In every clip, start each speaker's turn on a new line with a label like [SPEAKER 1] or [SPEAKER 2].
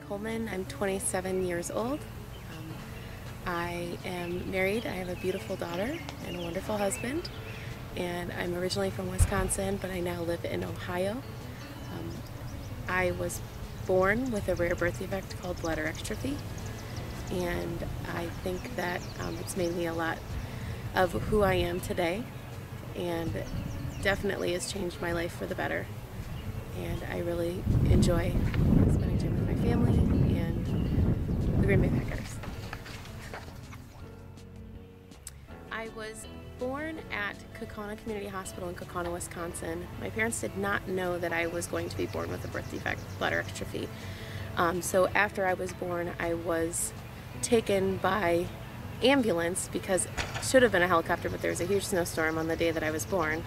[SPEAKER 1] Kohlman. I'm 27 years old. I am married. I have a beautiful daughter and a wonderful husband. And I'm originally from Wisconsin, but I now live in Ohio. I was born with a rare birth defect called bladder exstrophy. And I think that it's made me a lot of who I am today, and definitely has changed my life for the better. And I really enjoy spending time with my family and the Green Bay Packers. I was born at Kaukauna Community Hospital in Kaukauna, Wisconsin. My parents did not know that I was going to be born with a birth defect, bladder exstrophy. So after I was born, I was taken by ambulance, because it should have been a helicopter, but there was a huge snowstorm on the day that I was born.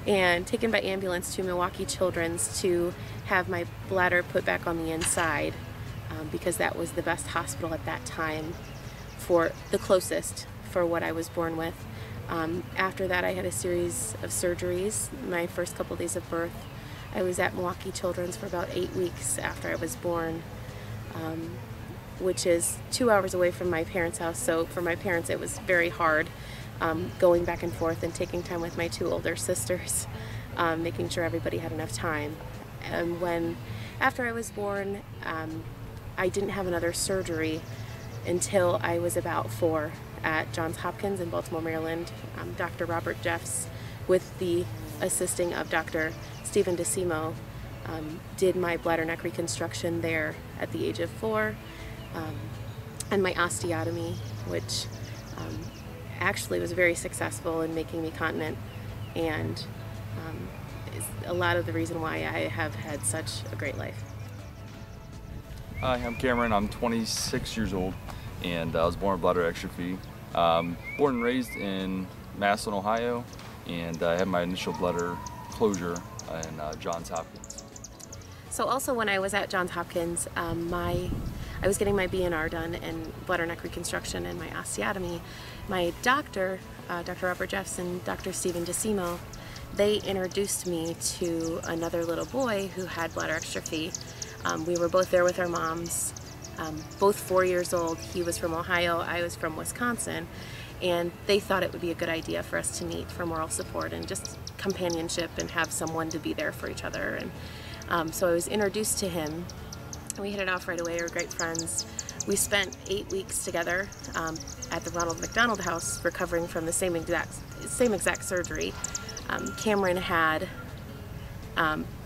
[SPEAKER 1] And taken by ambulance to Milwaukee Children's to have my bladder put back on the inside, because that was the best hospital at that time, for the closest for what I was born with. After that, I had a series of surgeries. My first couple days of birth, I was at Milwaukee Children's for about 8 weeks after I was born, which is 2 hours away from my parents' house. So for my parents, it was very hard going back and forth and taking time with my 2 older sisters, making sure everybody had enough time. And after I was born, I didn't have another surgery until I was about 4 at Johns Hopkins in Baltimore, Maryland. Dr. Robert Jeffs, with the assisting of Dr. Stephen DeSimo, did my bladder neck reconstruction there at the age of 4, and my osteotomy, which actually was very successful in making me continent, and is a lot of the reason why I have had such a great life.
[SPEAKER 2] Hi, I'm Cameron. I'm 26 years old, and I was born with bladder exstrophy. Born and raised in Massillon, Ohio, and I had my initial bladder closure in Johns Hopkins.
[SPEAKER 1] So also when I was at Johns Hopkins, I was getting my B&R done in bladder neck reconstruction and my osteotomy. My doctor, Dr. Robert Jeffs and Dr. Stephen DeSimo, they introduced me to another little boy who had bladder exstrophy. We were both there with our moms, both 4 years old. He was from Ohio, I was from Wisconsin, and they thought it would be a good idea for us to meet for moral support and just companionship and have someone to be there for each other. And so I was introduced to him. We hit it off right away. We were great friends. We spent 8 weeks together at the Ronald McDonald House, recovering from the same exact surgery. Cameron had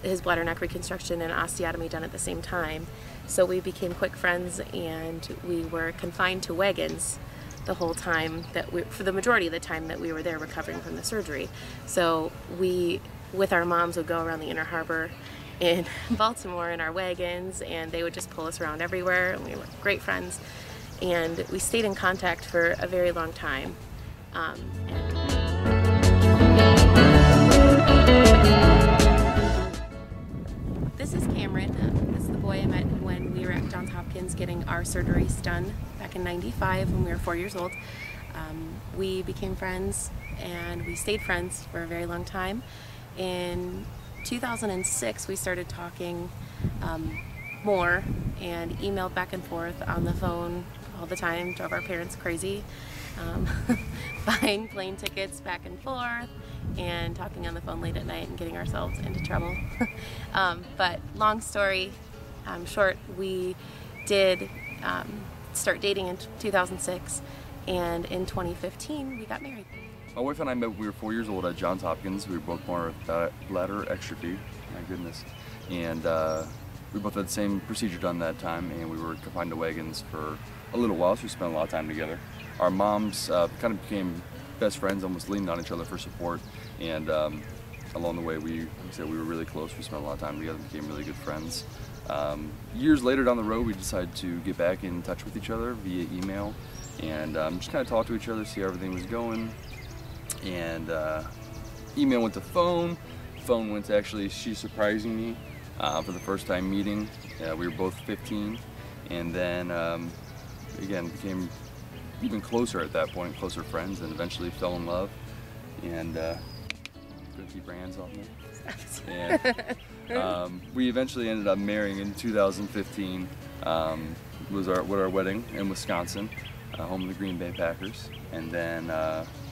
[SPEAKER 1] his bladder neck reconstruction and osteotomy done at the same time, so we became quick friends, and we were confined to wagons the whole time for the majority of the time that we were there recovering from the surgery. So we, with our moms, would go around the Inner Harbor in Baltimore in our wagons, and they would just pull us around everywhere, and we were great friends, and we stayed in contact for a very long time. This is Cameron. This is the boy I met when we were at Johns Hopkins getting our surgeries done back in '95 when we were 4 years old. We became friends, and we stayed friends for a very long time. In 2006, we started talking more and emailed back and forth on the phone all the time, drove our parents crazy, buying plane tickets back and forth and talking on the phone late at night and getting ourselves into trouble. But long story short, we did start dating in 2006, and in 2015 we got married.
[SPEAKER 2] My wife and I met when we were 4 years old at Johns Hopkins. We were both born with bladder exstrophy, my goodness. And we both had the same procedure done that time, and we were confined to wagons for a little while, so we spent a lot of time together. Our moms kind of became best friends, almost leaned on each other for support, and along the way, like I said, we were really close. We spent a lot of time together, became really good friends. Years later down the road, we decided to get back in touch with each other via email, and just kind of talk to each other, see how everything was going. And email went to phone went to actually she surprising me for the first time meeting. We were both 15, and then again became even closer at that point, closer friends, and eventually fell in love. And gonna keep your hands off me. And we eventually ended up marrying in 2015. Was our wedding in Wisconsin, home of the Green Bay Packers. And then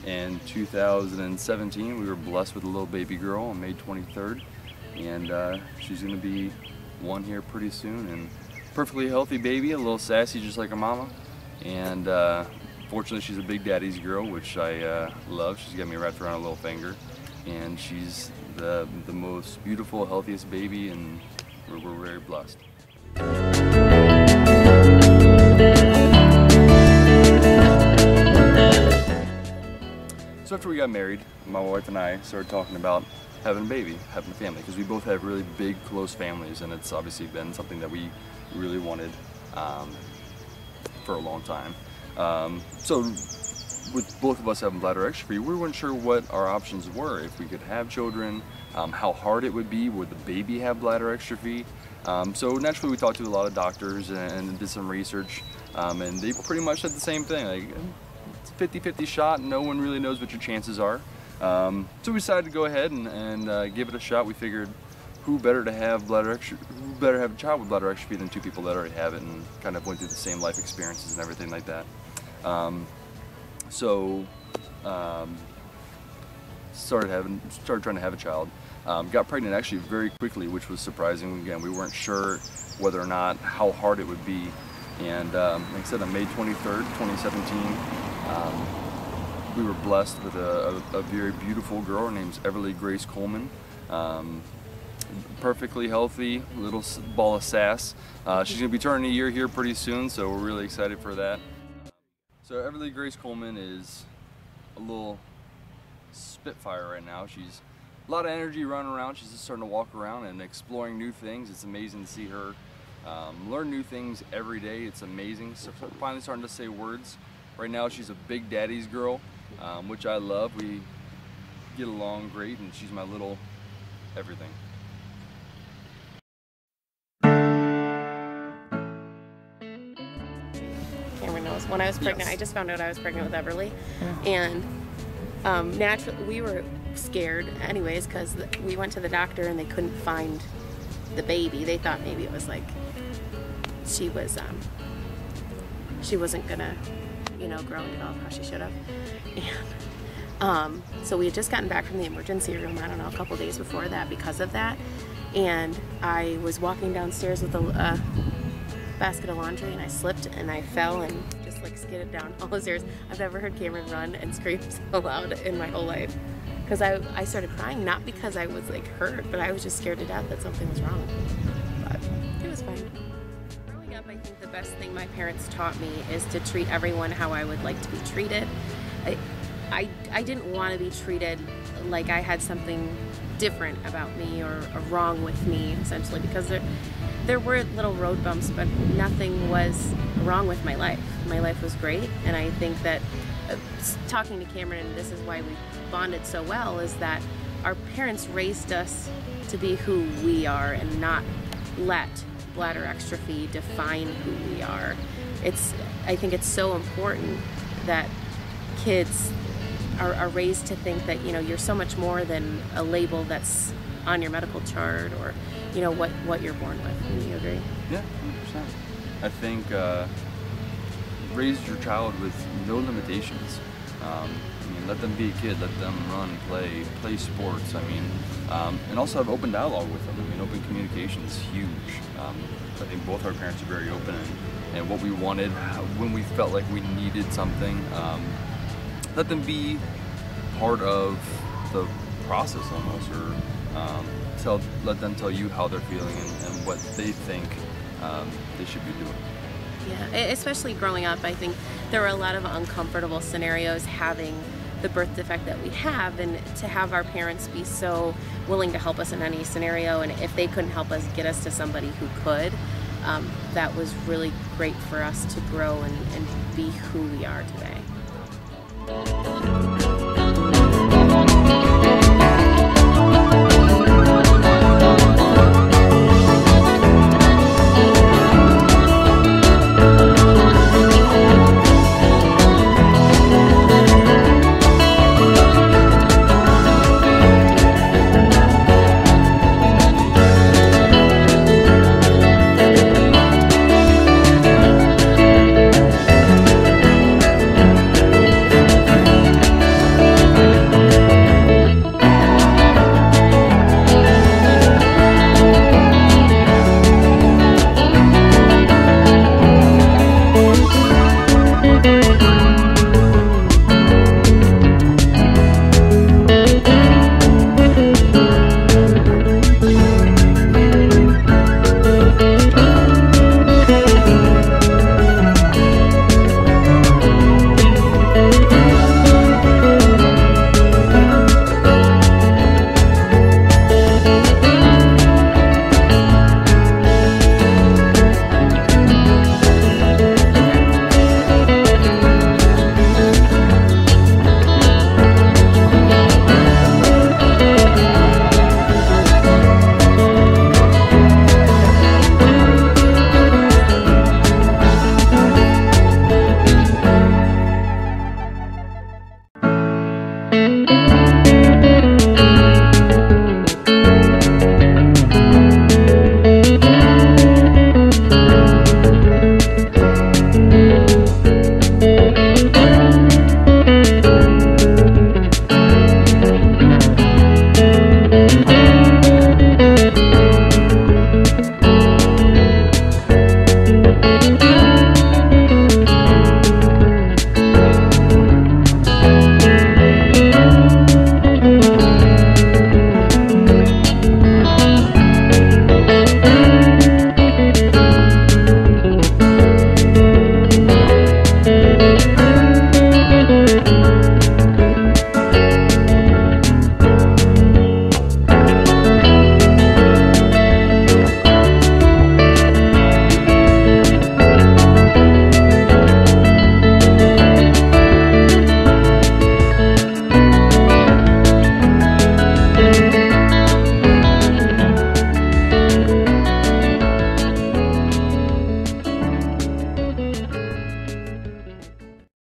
[SPEAKER 2] in 2017, we were blessed with a little baby girl on May 23rd, and she's going to be one here pretty soon. And perfectly healthy baby, a little sassy, just like her mama. And fortunately, she's a big daddy's girl, which I love. She's got me wrapped around her little finger, and she's the most beautiful, healthiest baby, and we're very blessed. So after we got married, my wife and I started talking about having a baby, having a family, because we both have really big, close families, and it's obviously been something that we really wanted for a long time. So with both of us having bladder exstrophy, we weren't sure what our options were, if we could have children, how hard it would be, would the baby have bladder exstrophy. So naturally we talked to a lot of doctors and did some research, and they pretty much said the same thing, like, it's a 50-50 shot, no one really knows what your chances are. So we decided to go ahead and give it a shot. We figured who better to have who better have a child with bladder exstrophy than two people that already have it and kind of went through the same life experiences and everything like that. Started trying to have a child. Got pregnant actually very quickly, which was surprising. Again, we weren't sure whether or not how hard it would be. And like I said, on May 23rd, 2017, we were blessed with a very beautiful girl. Her name's Everly Grace Kohlman. Perfectly healthy, little ball of sass. She's gonna be turning a year here pretty soon, so we're really excited for that. So Everly Grace Kohlman is a little spitfire right now. She's a lot of energy running around. She's just starting to walk around and exploring new things. It's amazing to see her learn new things every day. It's amazing. So finally starting to say words. Right now she's a big daddy's girl, which I love. We get along great, and she's my little everything.
[SPEAKER 1] Cameron knows. When I was pregnant, yes. I just found out I was pregnant with Everly, and naturally we were scared anyways, because we went to the doctor and they couldn't find the baby. They thought maybe it was like she wasn't gonna, you know, grow and develop how she should have. And so we had just gotten back from the emergency room, I don't know, a couple days before that because of that. And I was walking downstairs with a basket of laundry, and I slipped and I fell and just like skidded down all the stairs. I've never heard Cameron run and scream so loud in my whole life. Because I started crying, not because I was like hurt, but I was just scared to death that something was wrong. But it was fine. Growing up, I think the best thing my parents taught me is to treat everyone how I would like to be treated. I didn't want to be treated like I had something different about me or wrong with me, essentially, because there were little road bumps, but nothing was wrong with my life. My life was great, and I think that talking to Cameron, and this is why we bonded so well, is that our parents raised us to be who we are and not let bladder exstrophy define who we are. I think it's so important that kids are raised to think that, you know, you're so much more than a label that's on your medical chart, or, you know, what you're born with. Do you agree?
[SPEAKER 2] Yeah, 100%. I think raise your child with no limitations. I mean, let them be a kid, let them run, play sports. I mean, and also have open dialogue with them. I mean, open communication is huge. I think both our parents are very open, and what we wanted, when we felt like we needed something, let them be part of the process almost, or let them tell you how they're feeling and what they think they should be doing.
[SPEAKER 1] Yeah, especially growing up, I think there were a lot of uncomfortable scenarios having the birth defect that we have, and to have our parents be so willing to help us in any scenario, and if they couldn't help us, get us to somebody who could, that was really great for us to grow and be who we are today.